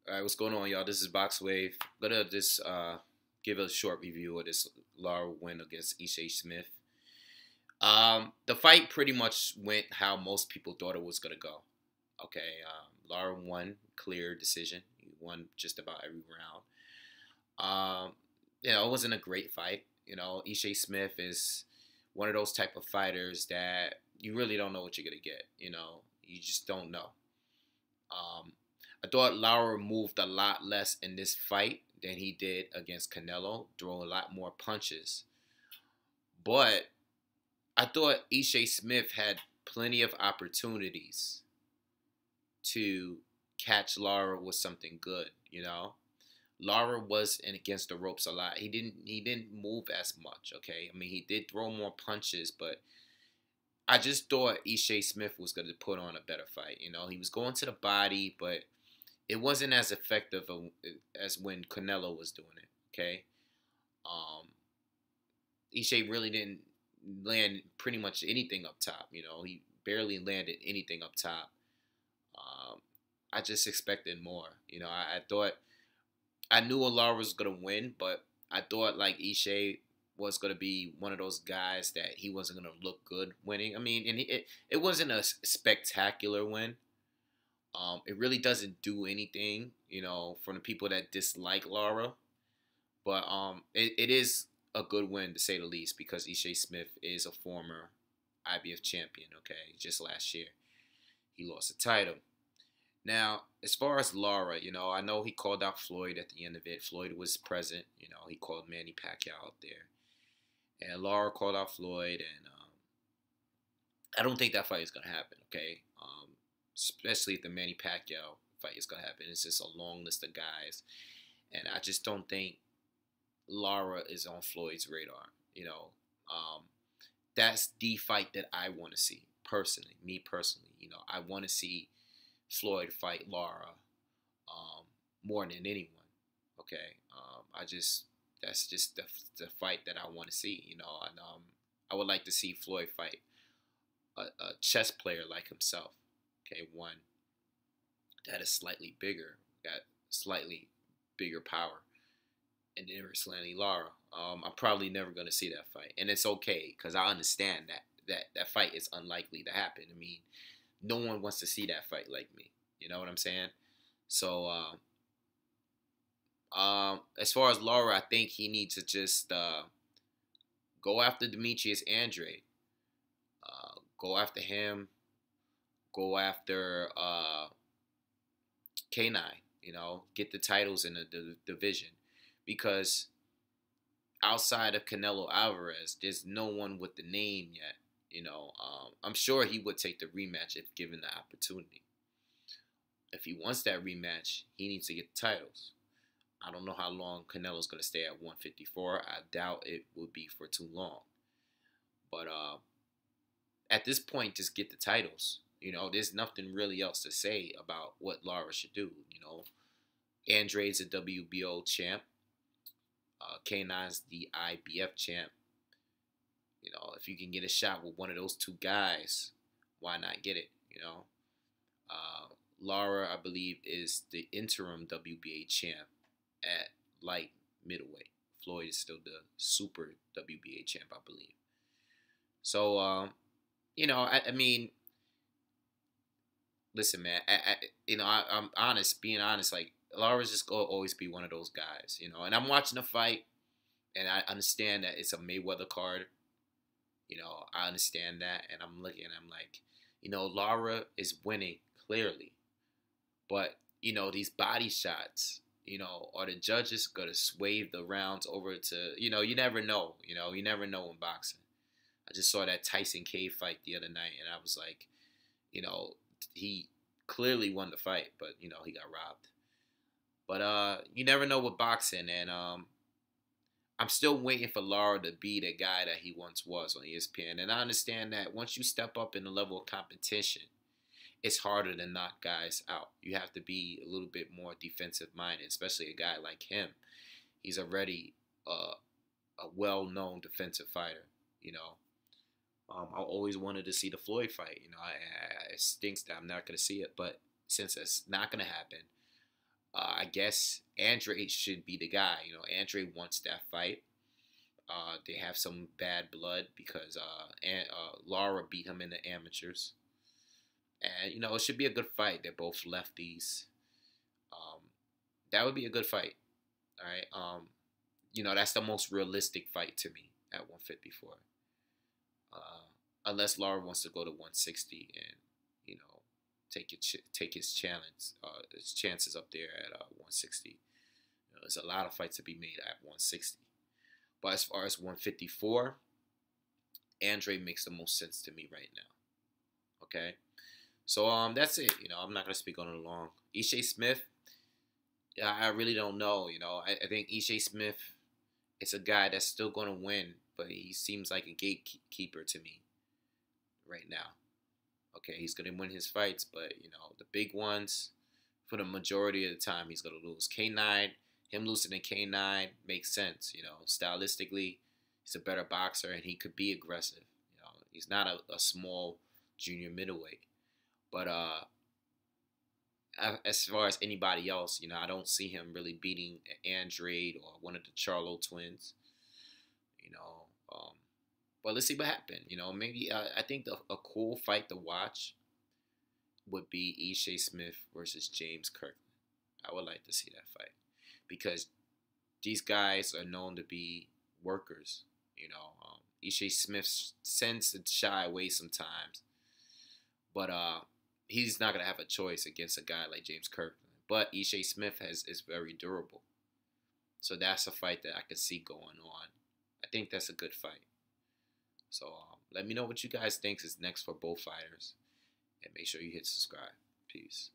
All right, what's going on, y'all? This is BoxingWave. I'm gonna just give a short review of this Lara win against Ishe Smith. The fight pretty much went how most people thought it was gonna go. Okay, Lara won, clear decision. He won just about every round. It wasn't a great fight. Ishe Smith is one of those type of fighters that you really don't know what you're gonna get. You just don't know. I thought Lara moved a lot less in this fight than he did against Canelo, threw a lot more punches. But I thought Ishe Smith had plenty of opportunities to catch Lara with something good. Lara was in against the ropes a lot. He didn't move as much. Okay, I mean he did throw more punches, but I just thought Ishe Smith was going to put on a better fight. He was going to the body, but it wasn't as effective as when Canelo was doing it. Okay, Ishe really didn't land pretty much anything up top. He barely landed anything up top. I just expected more. I thought I knew Lara was gonna win, but I thought like Ishe was gonna be one of those guys that he wasn't gonna look good winning. I mean, and it wasn't a spectacular win. It really doesn't do anything, from the people that dislike Lara. But it is a good win to say the least because Ishe Smith is a former IBF champion. Okay, just last year he lost the title. Now, as far as Lara, I know he called out Floyd at the end of it. Floyd was present. He called Manny Pacquiao out there, and Lara called out Floyd, and I don't think that fight is gonna happen. Okay. Especially if the Manny Pacquiao fight is going to happen. It's just a long list of guys. And I just don't think Lara is on Floyd's radar. That's the fight that I want to see, personally. Me personally. I want to see Floyd fight Lara more than anyone. Okay? That's just the fight that I want to see. And I would like to see Floyd fight a chess player like himself. Okay, one that is slightly bigger, got slightly bigger power, and then Erislandy Lara. I'm probably never going to see that fight, and it's okay because I understand that fight is unlikely to happen. I mean, no one wants to see that fight like me. You know what I'm saying? So, as far as Lara, I think he needs to just go after Demetrius Andrade. Go after him. Go after K9, get the titles in the division. Because outside of Canelo Alvarez, there's no one with the name yet. I'm sure he would take the rematch if given the opportunity. If he wants that rematch, he needs to get the titles. I don't know how long Canelo's going to stay at 154. I doubt it would be for too long. But at this point, just get the titles. There's nothing really else to say about what Lara should do. Andrade's a WBO champ. K9's the IBF champ. If you can get a shot with one of those two guys, why not get it? Lara, I believe, is the interim WBA champ at light middleweight. Floyd is still the super WBA champ, I believe. So, I mean, listen, man. I'm honest. Being honest, like Lara's just gonna always be one of those guys, And I'm watching the fight, and I understand that it's a Mayweather card. I understand that, and I'm looking, and I'm like, Lara is winning clearly, but these body shots, are the judges gonna sway the rounds over to, you never know, you never know in boxing. I just saw that Tyson Cage fight the other night, and I was like, he clearly won the fight, but he got robbed. But you never know with boxing, and I'm still waiting for Lara to be the guy that he once was on ESPN. And I understand that once you step up in the level of competition, it's harder to knock guys out. You have to be a little bit more defensive minded, especially a guy like him. He's already a well-known defensive fighter. I always wanted to see the Floyd fight. It stinks that I'm not going to see it, but since it's not going to happen, I guess Andre should be the guy. You know, Andre wants that fight. They have some bad blood because Lara beat him in the amateurs, and you know it should be a good fight. They're both lefties. Um, that would be a good fight. All right. You know that's the most realistic fight to me at 154. Unless Lara wants to go to 160 and you know take his chances up there at 160. You know, there's a lot of fights to be made at 160. But as far as 154, Andre makes the most sense to me right now. Okay, so that's it. You know, I'm not gonna speak on it long. Ishe Smith, yeah, I really don't know. You know, I think Ishe Smith is a guy that's still gonna win, but he seems like a gatekeeper to me right now. Okay, he's gonna win his fights, but you know the big ones, for the majority of the time, he's gonna lose. K9, him losing to K9 makes sense. You know, stylistically, he's a better boxer and he could be aggressive. You know, he's not a small junior middleweight, but as far as anybody else, you know, I don't see him really beating Andrade or one of the Charlo twins. You know, but let's see what happens. You know, maybe I think a cool fight to watch would be Ishe Smith versus James Kirkland. I would like to see that fight because these guys are known to be workers. You know, Ishe Smith tends to shy away sometimes, but he's not gonna have a choice against a guy like James Kirkland. But Ishe Smith is very durable, so that's a fight that I could see going on. I think that's a good fight. So let me know what you guys think is next for both fighters, and make sure you hit subscribe. Peace.